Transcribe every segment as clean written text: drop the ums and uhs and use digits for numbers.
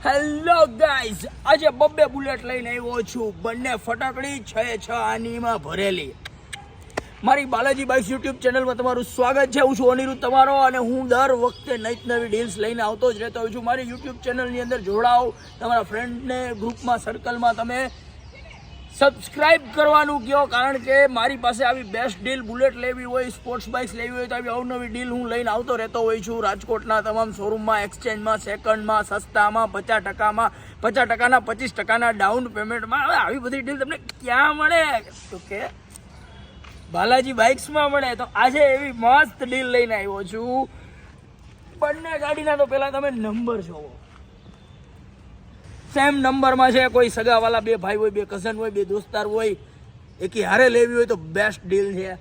Hello guys, આજે બબ્બે bullet લઈને આવ્યો છું. બંને ફટાકડી 6 આનીમાં ભરેલી. મારી બાલાજી બાઇક્સ યુટ્યુબ ચેનલમાં તમારું સ્વાગત છે. હું છું અનિરુદ્ધ તમારો, અને હું દર વખતે નવી ડીલ્સ લઈને આવતો જ રહેતો હોઉં છું. મારી યુટ્યુબ ચેનલની અંદર જોડાઓ, તમારા ફ્રેન્ડને ગ્રુપમાં સર્કલમાં તમે સબસ્ક્રાઇબ કરવાનું કહો, કારણ કે મારી પાસે આવી બેસ્ટ ડીલ બુલેટ લેવી હોય, સ્પોર્ટ્સ બાઇક્સ લેવી હોય તો આવી અવનવી ડીલ હું લઈને આવતો રહેતો હોઉં છું. રાજકોટના તમામ શોરૂમમાં એક્સચેન્જમાં, સેકન્ડમાં, સસ્તામાં, 50%માં, 50%ના 25%ના ડાઉન પેમેન્ટમાં. હવે આવી બધી ડીલ તમને ક્યાં મળે? તો કે બાલાજી બાઇક્સમાં મળે. તો આજે એવી મસ્ત ડીલ લઈને આવ્યો છું. બંને ગાડીના તો પહેલાં તમે નંબર જોવો. સેમ નંબરમાં છે. કોઈ સગાવાલા બે ભાઈ હોય, બે કઝન હોય, બે દોસ્તાર હોય, એકી હારે લેવી હોય તો બેસ્ટ ડીલ છે.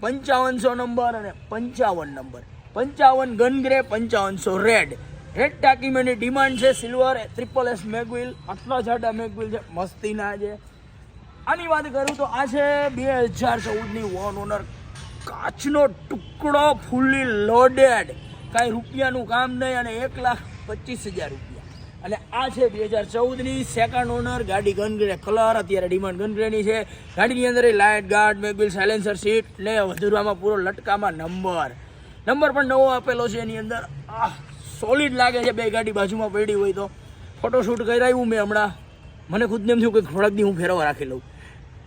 5500 નંબર અને 55 number. 55 gun grey, 5500 red. Red ટાકીમાંની ડિમાન્ડ છે. સિલ્વર SSS મેગવિલ, આટલા જાડા મેગવિલ છે, મસ્તીના છે. આની વાત કરું તો આ છે 2014ની વન ઓનર કાચનો ટુકડો, ફૂલ્લી લોડેડ, કાંઈ રૂપિયાનું કામ નહીં, અને 1,25,000 રૂપિયા. અને આ છે 2014ની સેકન્ડ ઓનર ગાડી, ગનગ્રે કલર, અત્યારે ડિમાન્ડ ગનગ્રેની છે. ગાડીની અંદર લાઇટ ગાર્ડ, મેગવિલ, સાયલેન્સર સીટ ને વધુરમાં પૂરો લટકામાં નંબર પણ નવો આપેલો છે. એની અંદર સોલિડ લાગે છે. બે ગાડી બાજુમાં પડી હોય તો ફોટોશૂટ કરાવ્યું મેં હમણાં. મને ખુદને એમ થયું કે થોડાક દી હું ફેરવા રાખી લઉં,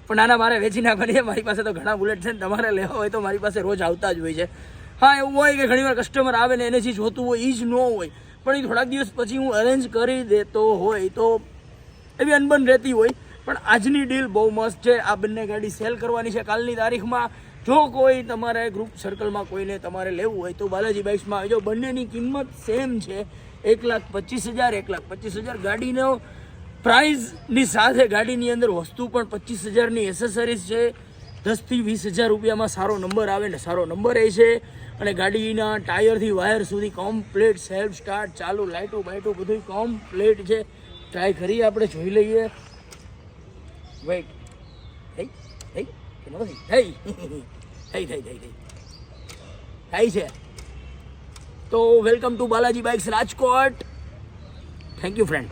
પણ નાના મારે વેચી નાખવાની છે. મારી પાસે તો ઘણા બુલેટ છે ને, તમારે લેવા હોય તો મારી પાસે રોજ આવતા જ હોય છે. હા, એવું હોય કે ઘણીવાર કસ્ટમર આવે ને એને જે જોતું હોય એ જ ન હોય, પણ એ થોડાક દિવસ પછી હું અરેન્જ કરી દેતો હોય તો એવી અનબન રહેતી હોય. પણ આજની ડીલ બહુ મસ્ત છે. આ બંને ગાડી સેલ કરવાની છે કાલની તારીખમાં. જો કોઈ તમારે ગ્રુપ સર્કલમાં કોઈને તમારે લેવું હોય તો બાલાજી બાઇક્સમાં આવજો. બંનેની કિંમત સેમ છે, 1,25,000, 1,25,000 ગાડીનો પ્રાઇઝની સાથે ગાડીની અંદર વસ્તુ પણ 25,000ની એસેસરીઝ છે. 10,000 થી 20,000 રૂપિયામાં સારો નંબર આવે ને સારો નંબર એ છે. અને ગાડીના ટાયરથી વાયર સુધી કમ્પ્લીટ, સેલ્ફ સ્ટાર્ટ, ચાલુ, લાઇટો બાઇટો બધું કમ્પ્લીટ છે. ટ્રાય કરીએ, આપણે જોઈ લઈએ. વેઇટ, થઈ છે. તો welcome to Balaji bikes Rajkot. Thank you friend.